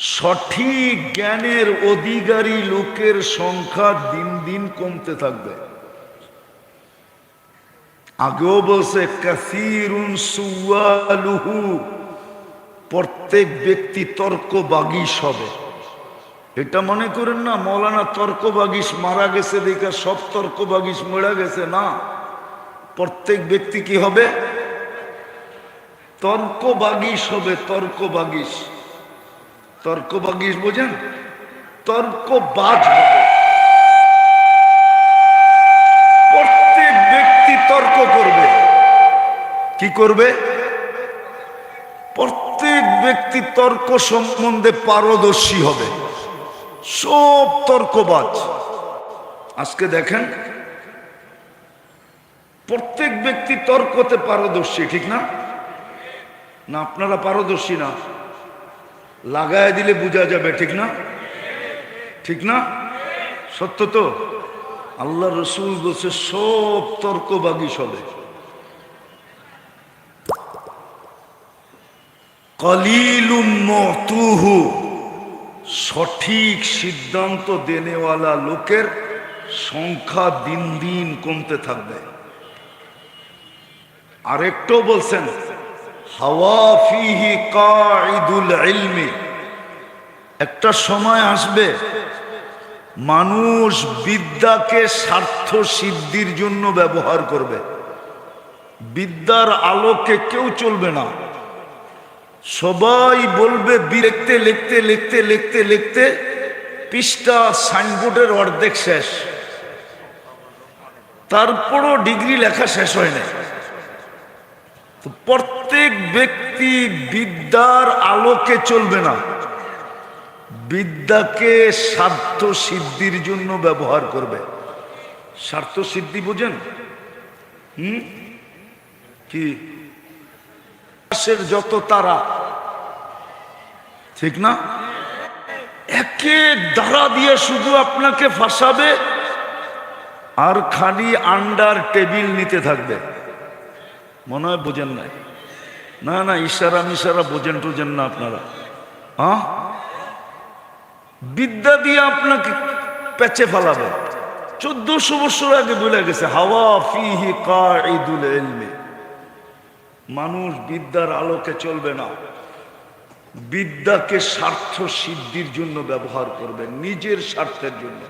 সঠিক জ্ঞানের অধিকারী লোকের সংখ্যা দিন দিন কমতে থাকবে। আগেও বলছে কাসীরুন সুয়ালুহু, প্রত্যেক ব্যক্তি তর্কবাগীশ হবে। এটা মনে করেন না মৌলানা তর্কবাগীশ মারা গেছে দেখে সব তর্কবাগীশ মরে গেছে, না। প্রত্যেক ব্যক্তি কি হবে? তর্কবাগীশ হবে। তর্কবাগীশ, তর্কবাগীশ বোঝেন? তর্কবাজ হবে। প্রত্যেক ব্যক্তি তর্ক করবে। কি করবে? প্রত্যেক ব্যক্তি তর্ক সম্বন্ধে পারদর্শী হবে। সব তর্কবাজ। আজকে দেখেন প্রত্যেক ব্যক্তি তর্কতে পারদর্শী, ঠিক না? না আপনারা পারদর্শী না? লাগায় দিলে বোঝা যাবে, ঠিক না? ঠিক না? সত্য তো। আল্লাহ রসুল বলছে সব তর্কবাগীশ হবে। কলিলুম মুতুহু, সঠিক সিদ্ধান্ত দেনেওয়ালা লোকের সংখ্যা দিন দিন কমতে থাকবে। আরেকটু বলছেন হাওয়া ফিহি কাঈদুল ইলমি, একটা সময় আসবে মানুষ বিদ্যাকে স্বার্থ সিদ্ধির জন্য ব্যবহার করবে। বিদ্যার আলোকে কেউ চলবে না। সবাই বলবে লিখতে লিখতে লিখতে লিখতে লিখতে পৃষ্ঠা সাইনবোর্ডের অর্ধেক শেষ, তারপরও ডিগ্রি লেখা শেষ হয় না। তো প্রত্যেক ব্যক্তি বিদ্যার আলোকে চলবে না, বিদ্যাকে স্বার্থ সিদ্ধির জন্য ব্যবহার করবে। স্বার্থ সিদ্ধি বুঝেন? কি? আকাশের যত তারা, ঠিক না? এক এক দ্বারা দিয়ে শুধু আপনাকে ফাঁসাবে আর খালি আন্ডার টেবিল নিতে থাকবে। মনে হয় বোঝেন নাই? না না, ইশারা মিশারা বোঝেন টোঝেন না আপনারা। হ্যাঁ, বিদ্যা দিয়ে আপনাকে পেঁচে ফেলাবে। 1400 বছর আগে বলে গেছে হাওয়া ফিহি কাঈদুল ইলমি, মানুষ বিদ্যার আলোকে চলবে না, বিদ্যাকে স্বার্থ সিদ্ধির জন্য ব্যবহার করবে, নিজের স্বার্থের জন্য।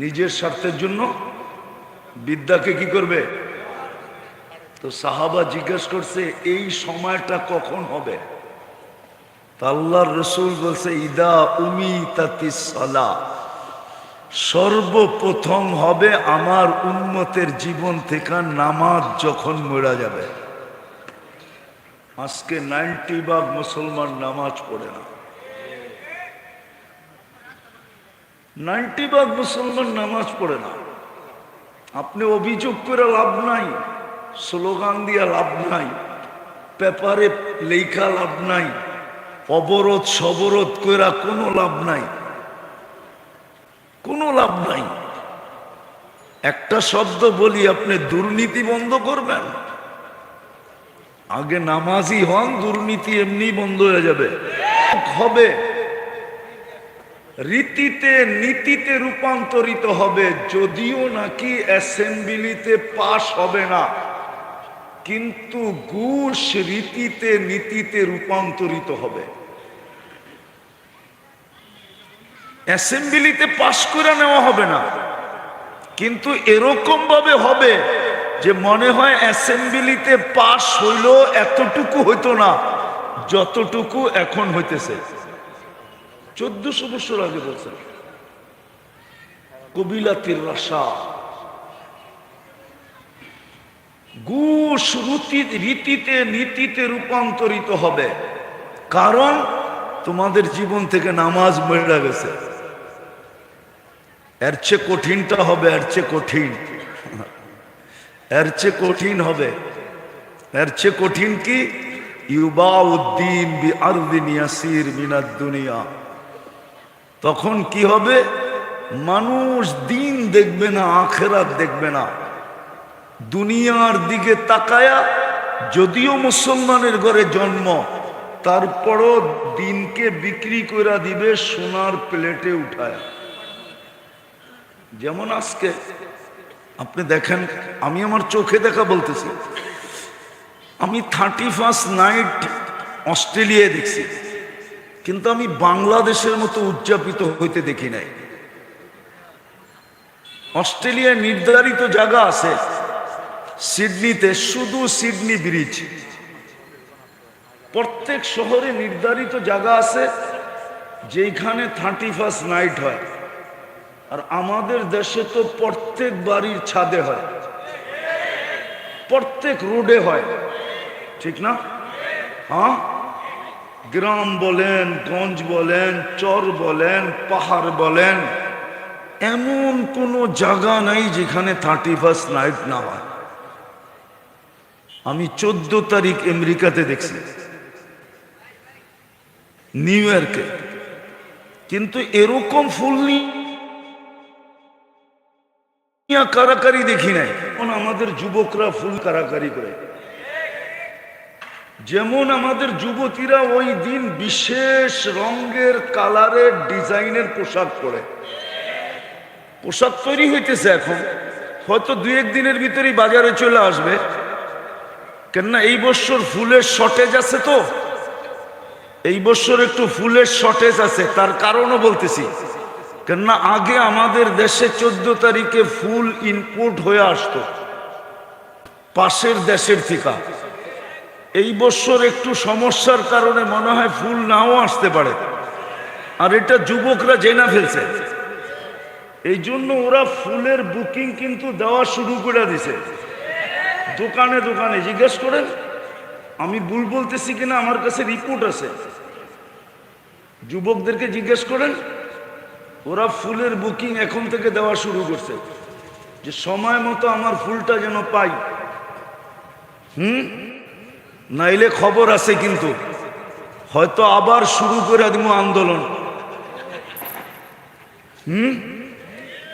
নিজের স্বার্থের জন্য বিদ্যাকে কি করবে? তো সাহাবা জিজ্ঞেস করছে এই সময়টা কখন হবে? আল্লাহর রসুল বলছে ইদা উমিতাতিস সালাহ, সর্বপ্রথম হবে আমার উম্মতের জীবন থেকে নামাজ যখন মরা যাবে। আজকে 90% মুসলমান নামাজ পড়ে না। 90% মুসলমান নামাজ পড়ে না। আপনি অভিযোগ করে লাভ নাই, স্লোগান দিয়া লাভ নাই, পেপারে লেখা লাভ নাই, অবরোধ সবরোধ কইরা কোনো লাভ নাই, কোনো লাভ নাই। একটা শব্দ বলি, আপনি দুর্নীতি বন্ধ করবেন, আগে নামাজি হন, দুর্নীতি এমনি বন্ধ হয়ে যাবে। হবে রীতিতে নীতিতে রূপান্তরিত হবে। যদিও নাকি অ্যাসেম্বলিতে পাশ হবে না, কিন্তু ঘুষ রীতিতে নীতিতে রূপান্তরিত হবে। অ্যাসেম্বলিতে পাশ করে নেওয়া হবে না, কিন্তু এরকম ভাবে হবে যে মনে হয় অ্যাসেম্বলিতে পাশ হইল এতটুকু হইতো না যতটুকু এখন হইতেছে। 1400 বছর আগে বলছে কবিলাতির রাশা, ঘুষ রীতিতে নীতিতে রূপান্তরিত হবে। কারণ তোমাদের জীবন থেকে নামাজ মরে গেছে। এর চেয়ে কঠিনটা হবে, এর চেয়ে কঠিন, এর চেয়ে কঠিন হবে। এর চেয়ে কঠিন কি? ইউবাউদ্দিন বিআরদিন ইয়াসির মিনাদ দুনিয়া। তখন কি হবে? মানুষ দিন দেখবে না, আখিরাত দেখবে না, দুনিয়ার দিকে তাকায়া, যদিও মুসলমানের ঘরে জন্ম, তারপরও দিনকে বিক্রি করে দিবে সোনার প্লেটে উঠায়। যেমন আজকে আপনি দেখেন, আমি আমার চোখে দেখা বলতেছি, আমি 31st নাইট অস্ট্রেলিয়ায় দেখছি, কিন্তু আমি বাংলাদেশের মতো উদযাপিত হইতে দেখি নাই। অস্ট্রেলিয়ায় নির্ধারিত জায়গা আছে, সিডনিতে শুধু সিডনি ব্রিজ, প্রত্যেক শহরে নির্ধারিত জায়গা আছে যেখানে 31st নাইট হয়। আর আমাদের দেশে তো প্রত্যেক বাড়ির ছাদে হয়, প্রত্যেক রোডে হয়, ঠিক না? হ্যাঁ, গ্রাম বলেন, গঞ্জ বলেন, চর বলেন, পাহাড় বলেন, এমন কোনো জায়গা নাই যেখানে 31st নাইট না হয়। আমি 14 তারিখ আমেরিকাতে দেখছি, নিউ ইয়র্কে, কিন্তু এরকম ফুল নিয়ে কারাকারি দেখি নাই। আমাদের যুবকরা ফুল কারাকারি করে, যেমন আমাদের যুবতীরা ওই দিন বিশেষ রঙের কালারের ডিজাইনের পোশাক পরে, পোশাক তৈরি হইতেছে এখন, হয়তো 2-1 দিনের ভিতরেই বাজারে চলে আসবে। কেননা এই বছর ফুলের শর্টেজ আছে, তো এই বছর একটু ফুলের শর্টেজ আছে, তার কারণও বলতেছি। কেননা আগে আমাদের দেশে 14 তারিখে ফুল ইনপুট হয়ে আসতো পাশের দেশের থেকে। এই বছর একটু সমস্যার কারণে মনে হয় ফুল নাও আসতে পারে, আর এটা যুবকরা জেনে ফেলছে। এই জন্য ওরা ফুলের বুকিং কিন্তু দেওয়া শুরু করে দিছে দোকানে দোকানে। জিজ্ঞেস করেন, আমি ভুল বলতেছি কিনা, আমার কাছে রিপোর্ট আছে। যুবকদেরকে জিজ্ঞেস করেন, ওরা ফুলের বুকিং এখন থেকে দেওয়া শুরু করছে, যে সময় মতো আমার ফুলটা যেন পাই। নাইলে খবর আছে কিন্তু, হয়তো আবার শুরু করে দিব আন্দোলন।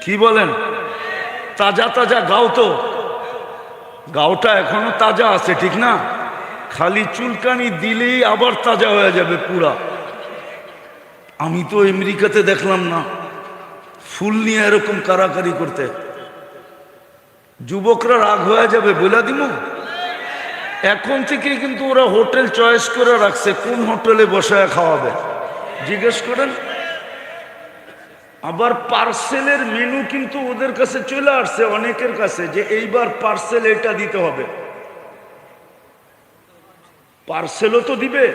কি বলেন? তাজা তাজা গাও, তো গাওটা এখনো তাজা আছে, ঠিক না? খালি চুলকানি দিলেই আবার তাজা হয়ে যাবে পুরা। আমি তো আমেরিকাতে দেখলাম না ফুল নিয়ে এরকম কারাকারি করতে। যুবকরা রাগ হয়ে যাবে, বলে দিব। এখন থেকে কিন্তু ওরা হোটেল চয়েস করে রাখছে, কোন হোটেলে বসায় খাওয়াবে জিজ্ঞেস করেন। আবার পার্সেলের মেনু কিন্তু ওদের কাছে চলে আসছে, অনেকের কাছে, যে এইবার পার্সেল এটা দিতে হবে। পার্সেলও তো দিবে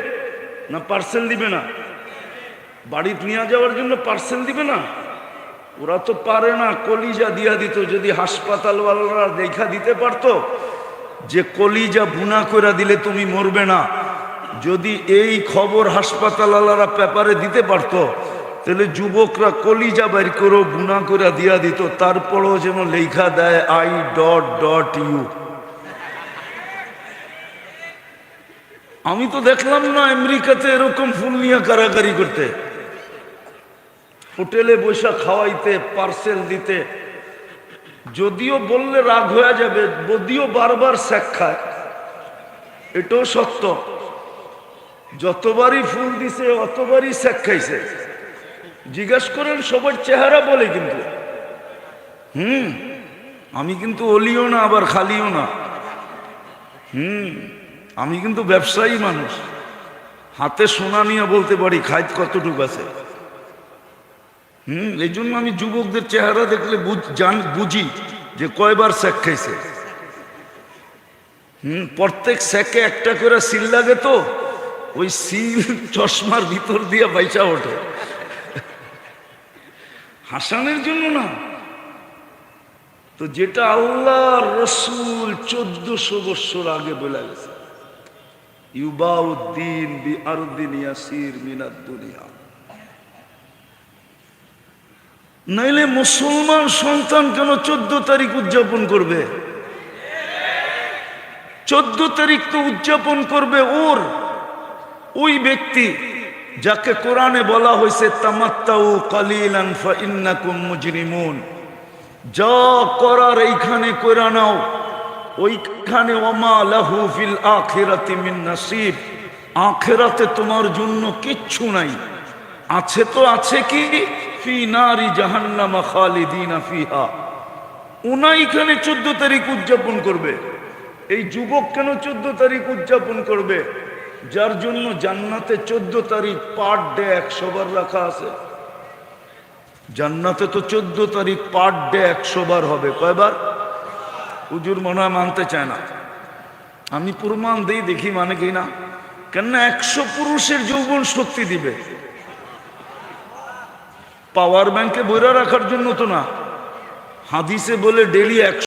না, পার্সেল দিবে না? বাড়িতে নিয়ে যাওয়ার জন্য পার্সেল দিবে না? ওরা তো পারে না, কলিজা দিয়া দিত। যদি হাসপাতালওয়ালারা দেখা দিতে পারতো যে কলিজা বুনা করে দিলে তুমি মরবে না, যদি এই খবর হাসপাতালওয়ালারা পেপারে দিতে পারতো, তাহলে যুবকরা কলিজা বাইর করে বুনা করে দিয়া দিত। তারপরও যেন লেখা দেয় I.U। আমি তো দেখলাম না আমেরিকাতে এরকম ফুল নিয়ে কারাকারি করতে, হোটেলে বসে খাওয়াইতে, পার্সেল দিতে। যদিও বললে রাগ হয়ে যাবে, যদিও বারবার শেখ খায়, এটাও সত্য। যতবারই ফুল দিছে অতবারই শেখ খাইছে। জিজ্ঞাসা করেন, সবার চেহারা বলে কিন্তু। আমি কিন্তু অলিও না আবার খালিও না। আমি কিন্তু ব্যবসায়ী মানুষ, হাতে সোনা নিয়ে বলতে পারি খাইত কতটুকু আছে। এই জন্য আমি যুবকদের চেহারা দেখলে বুঝি যে কয়বার শেখ খাইছে। প্রত্যেক শেখে একটা করে সিল লাগে, তো ওই সিল চশমার ভিতর দিয়ে বাইচা ওঠে। হাসানের জন্য না তো, যেটা আল্লাহ রসুল 1400 বছর আগে বলে গেছে, ইউবাউদ্দিন বি আরদিন ইয়াসির মিনাদ দুনিয়া। নাইলে মুসলমান সন্তান কেন 14 তারিখ উদযাপন করবে? 14 তারিখ তো উদযাপন করবে ওই ব্যক্তি যাকে কোরআনে বলা হয়েছে তামাত্তাউ কালিলান ফা ইন্নাকুম মুজরিমুন। যা করার এইখানে কইরা নাও, ওইখানে ওমা লাহু ফিল আখিরাতি মিন নাসিব, আখেরাতে তোমার জন্য কিচ্ছু নাই। আছে তো আছে কি, ফি নারি জাহান্নামা খালিদিনা ফিহা। উনাইখানে 14 তারিখ উদযাপন করবে। এই যুবক কেন 14 তারিখ উদযাপন করবে? যার জন্য জান্নাতে 14 তারিখ পার ডে 100 বার রাখা আছে। জান্নাতে তো 14 তারিখ পার ডে 100 বার হবে। কয়বার? হুজুর মনে হয় মানতে চায় না। আমি প্রমাণ দিই, দেখি মানে কি না। কেননা 100 পুরুষের যৌবন শক্তি দিবে, পাওয়ার ব্যাংকে বইরা রাখার জন্য তো না। হাদিসে বলে ডেলি 100